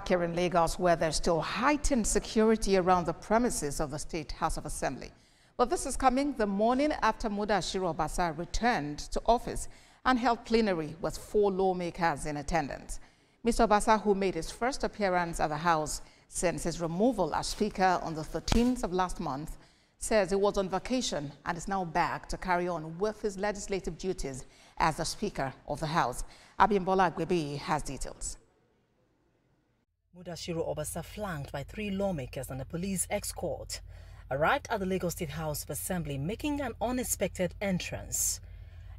Here in Lagos, where there's still heightened security around the premises of the State House of Assembly. But this is coming the morning after Mudashiru Obasa returned to office and held plenary with 4 lawmakers in attendance. Mr. Obasa, who made his first appearance at the House since his removal as Speaker on the 13th of last month, says he was on vacation and is now back to carry on with his legislative duties as the Speaker of the House. Abimbola Agbebiyi has details. Mudashiru Obasa, flanked by 3 lawmakers and a police escort, arrived at the Lagos State House of Assembly, making an unexpected entrance.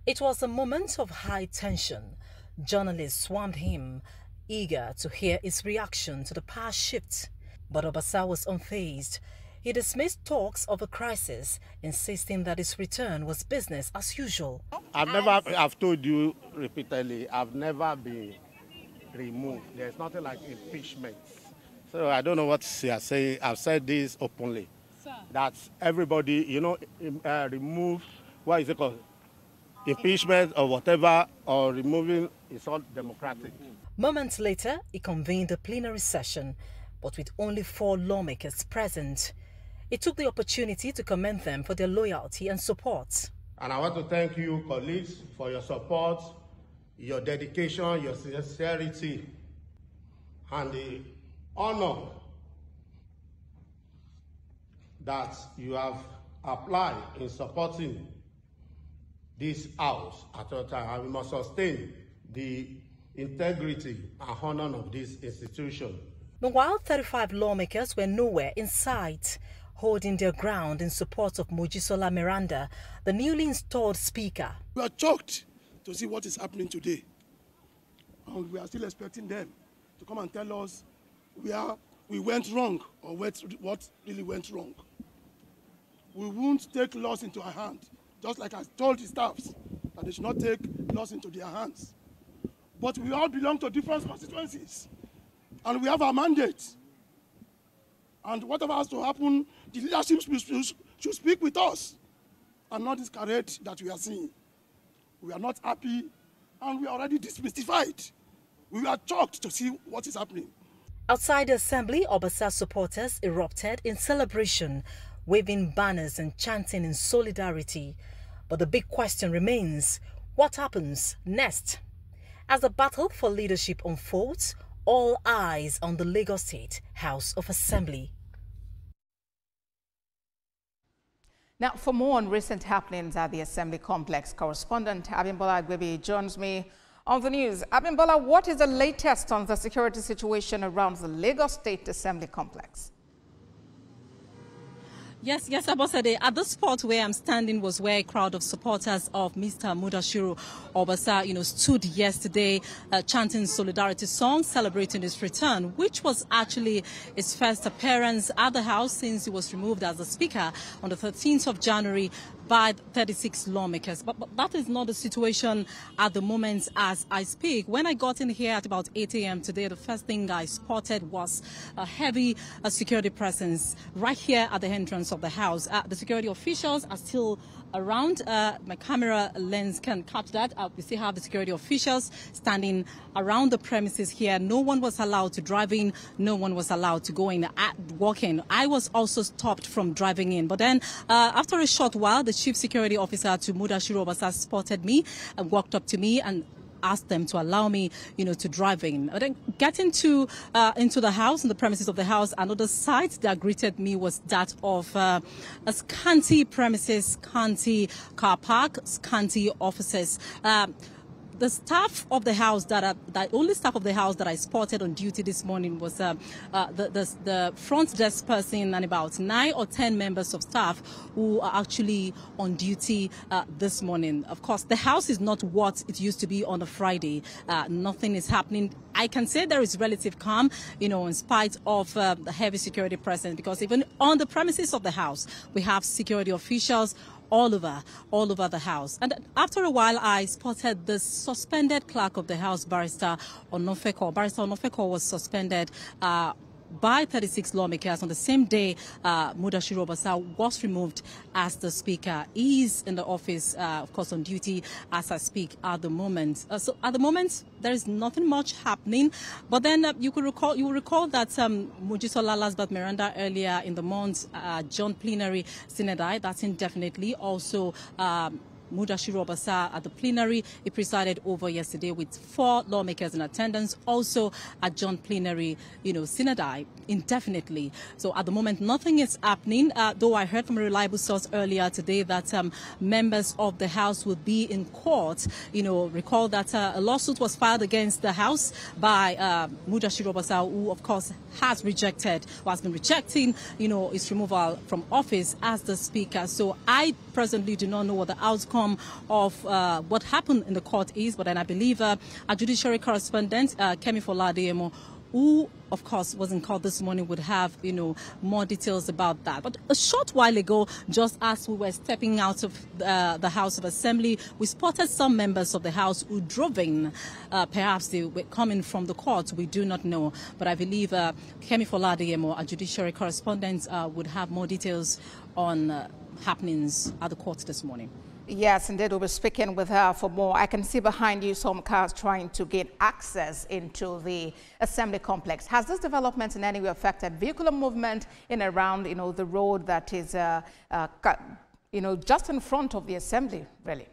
It was a moment of high tension. Journalists swarmed him, eager to hear his reaction to the power shift. But Obasa was unfazed. He dismissed talks of a crisis, insisting that his return was business as usual. I've told you repeatedly, I've never been removed. There's nothing like impeachment. So I don't know what to say. I've said this openly. Sir. That everybody, remove, what is it called? Impeachment or whatever, or removing is all democratic. Moments later, he convened a plenary session, but with only 4 lawmakers present. He took the opportunity to commend them for their loyalty and support. And I want to thank you, colleagues, for your support, your dedication, your sincerity, and the honor that you have applied in supporting this house at all time. And we must sustain the integrity and honor of this institution. Meanwhile, 35 lawmakers were nowhere in sight, holding their ground in support of Mojisola Miranda, the newly installed Speaker. We are shocked to see what is happening today. And we are still expecting them to come and tell us where we went wrong or what really went wrong. We won't take laws into our hands, just like I told the staffs that they should not take laws into their hands. But we all belong to different constituencies, and we have our mandate. And whatever has to happen, the leadership should speak with us and not this charade that we are seeing. We are not happy, and we are already demystified. We are shocked to see what is happening. Outside the assembly, Obasa supporters erupted in celebration, waving banners and chanting in solidarity. But the big question remains, what happens next? As the battle for leadership unfolds, all eyes on the Lagos State House of Assembly. Now, for more on recent happenings at the Assembly Complex, correspondent Abimbola Agbebiyi joins me on the news. Abimbola, what is the latest on the security situation around the Lagos State Assembly Complex? Yes, Abosade. At the spot where I'm standing was where a crowd of supporters of Mr. Mudashiru Obasa, stood yesterday chanting solidarity songs, celebrating his return, which was actually his first appearance at the House since he was removed as the Speaker on the 13th of January by 36 lawmakers. But that is not the situation at the moment as I speak. When I got in here at about 8 a.m. today, the first thing I spotted was a heavy security presence right here at the entrance of the House. The security officials are still around. My camera lens can catch that. We still have the security officials standing around the premises here. No one was allowed to drive in. No one was allowed to go in, walk in. I was also stopped from driving in. But then after a short while, the chief security officer to Mudashiru Obasa spotted me and walked up to me and asked them to allow me, to drive in. But then getting into the house, in the premises of the house, another sight that greeted me was that of a scanty premises, scanty car park, scanty offices. The staff of the house the only staff of the house that I spotted on duty this morning was the front desk person and about 9 or 10 members of staff who are actually on duty this morning. Of course, the house is not what it used to be on a Friday. Nothing is happening. I can say there is relative calm, in spite of the heavy security presence, because even on the premises of the house, we have security officials all over the house. And after a while, I spotted the suspended clerk of the house, Barrister Onofeko. Barrister Onofeko was suspended by 36 lawmakers on the same day Mudashiru Obasa was removed as the Speaker. He is in the office, of course, on duty as I speak at the moment. So at the moment, there is nothing much happening. But then you will recall that Mojisola Lasbat Miranda earlier in the month, John Plenary Sinedai, that's indefinitely. Also, Mudashiru Obasa at the plenary he presided over yesterday with 4 lawmakers in attendance, also at John Plenary, Sinadai indefinitely. So at the moment, nothing is happening, though I heard from a reliable source earlier today that members of the House will be in court. Recall that a lawsuit was filed against the House by Mudashiru Obasa, who of course has been rejecting, his removal from office as the Speaker. So I presently do not know what the outcome of what happened in the court is, but then I believe our judiciary correspondent, Kemi Foladeyemo, who of course was in court this morning, would have more details about that. But a short while ago, just as we were stepping out of the House of Assembly, we spotted some members of the House who drove in. Perhaps they were coming from the court, we do not know. But I believe Kemi Foladeyemo, our judiciary correspondent, would have more details on happenings at the court this morning. Yes, indeed, we'll be speaking with her for more. I can see behind you some cars trying to gain access into the assembly complex. Has this development in any way affected vehicular movement in around, the road that is, just in front of the assembly, really?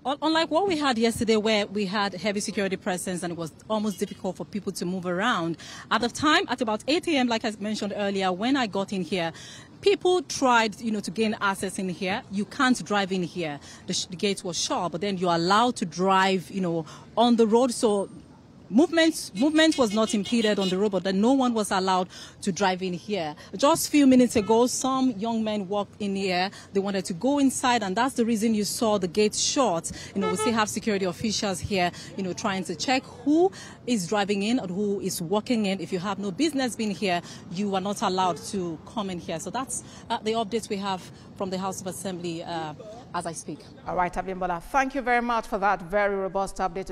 Unlike what we had yesterday, where we had heavy security presence and it was almost difficult for people to move around, at the time, at about 8 a.m., like I mentioned earlier, when I got in here, people tried, to gain access in here. You can't drive in here. The gate was shut, but then you're allowed to drive, on the road. So movement was not impeded on the road, but then no one was allowed to drive in here. Just a few minutes ago, some young men walked in here. They wanted to go inside, and that's the reason you saw the gate shut. We still have security officials here, trying to check who is driving in or who is walking in. If you have no business being here, you are not allowed to come in here. So that's the updates we have from the House of Assembly as I speak. All right, Abimbola, thank you very much for that very robust update.